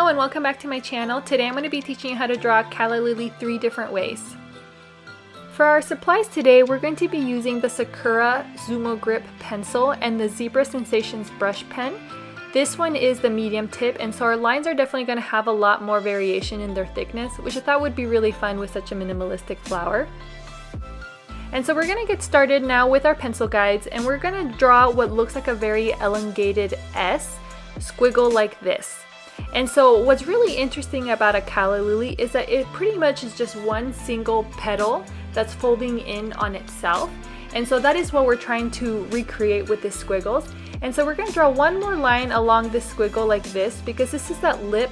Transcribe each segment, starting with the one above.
Hello and welcome back to my channel. Today I'm going to be teaching you how to draw Calla Lily 3 different ways. For our supplies today, we're going to be using the Sakura Zumo Grip pencil and the Zebra Sensations brush pen. This one is the medium tip, and so our lines are definitely going to have a lot more variation in their thickness, which I thought would be really fun with such a minimalistic flower. And so we're going to get started now with our pencil guides, and we're going to draw what looks like a very elongated S squiggle like this. And so what's really interesting about a calla lily is that it pretty much is just one single petal that's folding in on itself. And so that is what we're trying to recreate with the squiggles. And so we're going to draw one more line along this squiggle like this, because this is that lip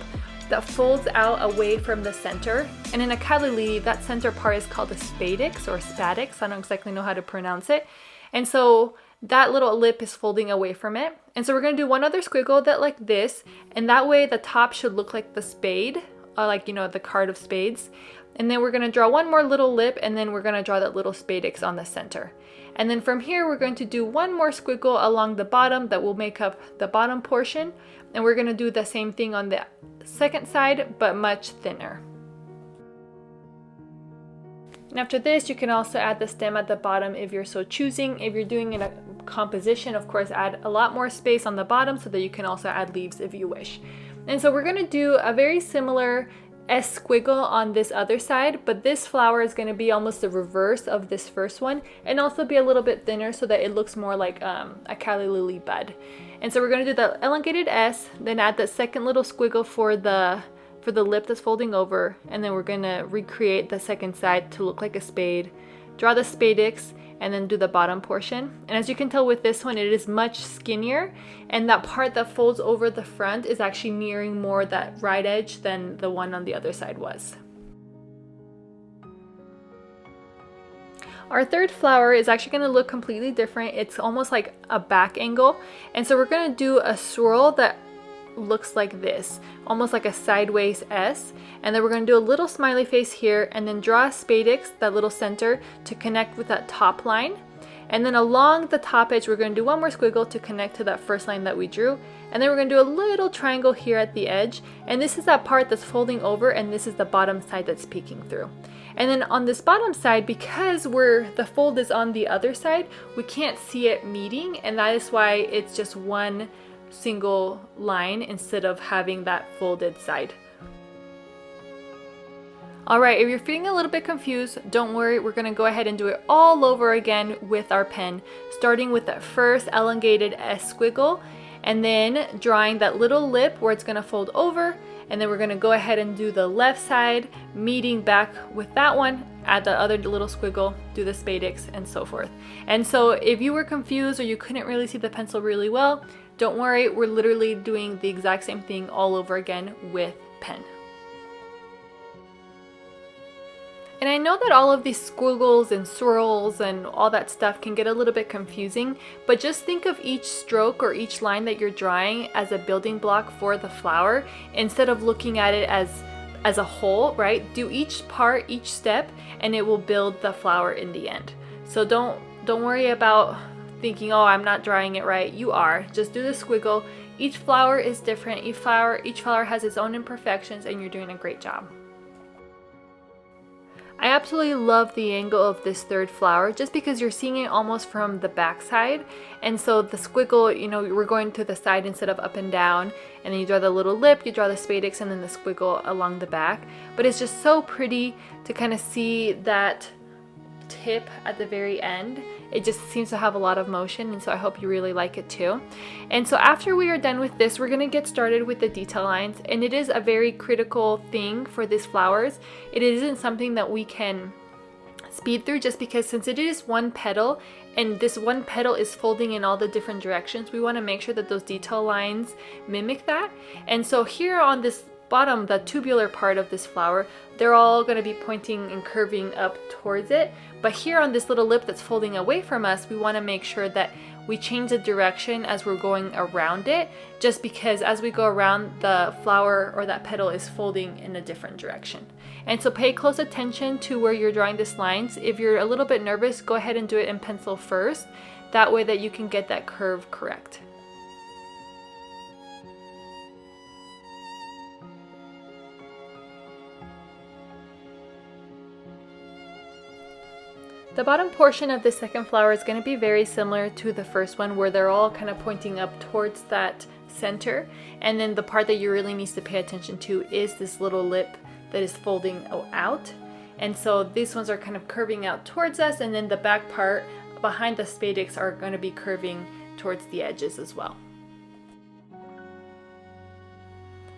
that folds out away from the center. And in a calla lily, that center part is called a spadix or spadix. I don't exactly know how to pronounce it. And so that little lip is folding away from it. And so we're going to do one other squiggle that like this, and that way the top should look like the spade, like, you know, the card of spades. And then we're going to draw one more little lip, and then we're going to draw that little spadix on the center. And then from here we're going to do one more squiggle along the bottom that will make up the bottom portion, and we're going to do the same thing on the second side but much thinner. And after this, you can also add the stem at the bottom if you're so choosing. If you're doing a composition, of course, add a lot more space on the bottom so that you can also add leaves if you wish. And so we're going to do a very similar S squiggle on this other side, but this flower is going to be almost the reverse of this first one, and also be a little bit thinner so that it looks more like a calla lily bud. And so we're going to do the elongated S, then add the second little squiggle for the lip that's folding over, and then we're going to recreate the second side to look like a spade, draw the spadix, and then do the bottom portion. And as you can tell with this one, it is much skinnier, and that part that folds over the front is actually nearing more that right edge than the one on the other side was. Our third flower is actually going to look completely different. It's almost like a back angle, and so we're going to do a swirl that looks like this, almost like a sideways S, and then we're going to do a little smiley face here, and then draw a spadix, that little center, to connect with that top line. And then along the top edge we're going to do one more squiggle to connect to that first line that we drew, and then we're going to do a little triangle here at the edge, and this is that part that's folding over, and this is the bottom side that's peeking through. And then on this bottom side, because the fold is on the other side, we can't see it meeting, and that is why it's just one single line instead of having that folded side. Alright, if you're feeling a little bit confused, don't worry, we're going to go ahead and do it all over again with our pen, starting with that first elongated S squiggle, and then drawing that little lip where it's going to fold over, and then we're going to go ahead and do the left side, meeting back with that one, add the other little squiggle, do the spadix, and so forth. And so if you were confused or you couldn't really see the pencil really well, don't worry, we're literally doing the exact same thing all over again with pen. And I know that all of these squiggles and swirls and all that stuff can get a little bit confusing, but just think of each stroke or each line that you're drawing as a building block for the flower, instead of looking at it as a whole, right? Do each part, each step, and it will build the flower in the end. So don't worry about thinking, oh, I'm not drawing it right. You are. Just do the squiggle. Each flower is different. Each flower has its own imperfections, and you're doing a great job. I absolutely love the angle of this third flower, just because you're seeing it almost from the back side, and so the squiggle, you know, we're going to the side instead of up and down, and then you draw the little lip, you draw the spadix, and then the squiggle along the back. But it's just so pretty to kind of see that tip at the very end. It just seems to have a lot of motion, and so I hope you really like it too. And so after we are done with this, we're going to get started with the detail lines, and it is a very critical thing for these flowers. It isn't something that we can speed through, just because since it is one petal and this one petal is folding in all the different directions, we want to make sure that those detail lines mimic that. And so here on this bottom, the tubular part of this flower, they're all going to be pointing and curving up towards it. But here on this little lip that's folding away from us, we want to make sure that we change the direction as we're going around it, just because as we go around, the flower or that petal is folding in a different direction. And so pay close attention to where you're drawing these lines. If you're a little bit nervous, go ahead and do it in pencil first. That way that you can get that curve correct. The bottom portion of the second flower is going to be very similar to the first one, where they're all kind of pointing up towards that center. And then the part that you really need to pay attention to is this little lip that is folding out. And so these ones are kind of curving out towards us, and then the back part behind the spadix are going to be curving towards the edges as well.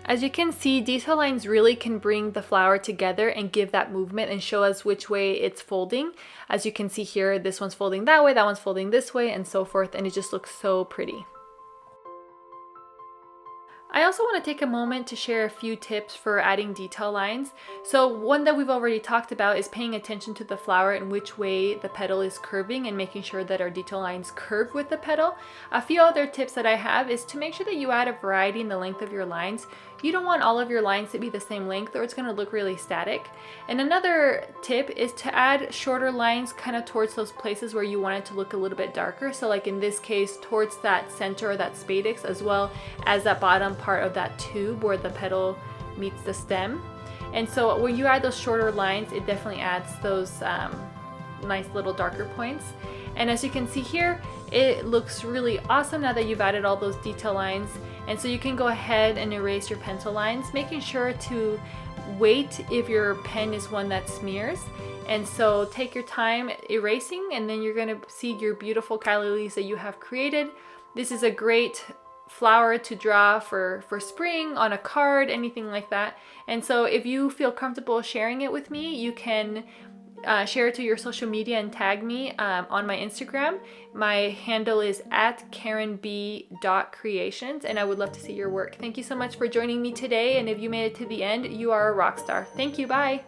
As you can see, detail lines really can bring the flower together and give that movement and show us which way it's folding. As you can see here, this one's folding that way, that one's folding this way, and so forth, and it just looks so pretty. I also want to take a moment to share a few tips for adding detail lines. So one that we've already talked about is paying attention to the flower and which way the petal is curving and making sure that our detail lines curve with the petal. A few other tips that I have is to make sure that you add a variety in the length of your lines. You don't want all of your lines to be the same length, or it's going to look really static. And another tip is to add shorter lines kind of towards those places where you want it to look a little bit darker. So like in this case, towards that center or that spadix, as well as that bottom part of that tube where the petal meets the stem. And so when you add those shorter lines, it definitely adds those nice little darker points. And as you can see here, it looks really awesome now that you've added all those detail lines. And so you can go ahead and erase your pencil lines, making sure to wait if your pen is one that smears. And so take your time erasing, and then you're going to see your beautiful calla lilies that you have created. This is a great flower to draw for spring, on a card, anything like that. And so if you feel comfortable sharing it with me, you can share it to your social media and tag me on my Instagram. My handle is @KarenB.creations, and I would love to see your work. Thank you so much for joining me today, and if you made it to the end, you are a rock star. Thank you, bye!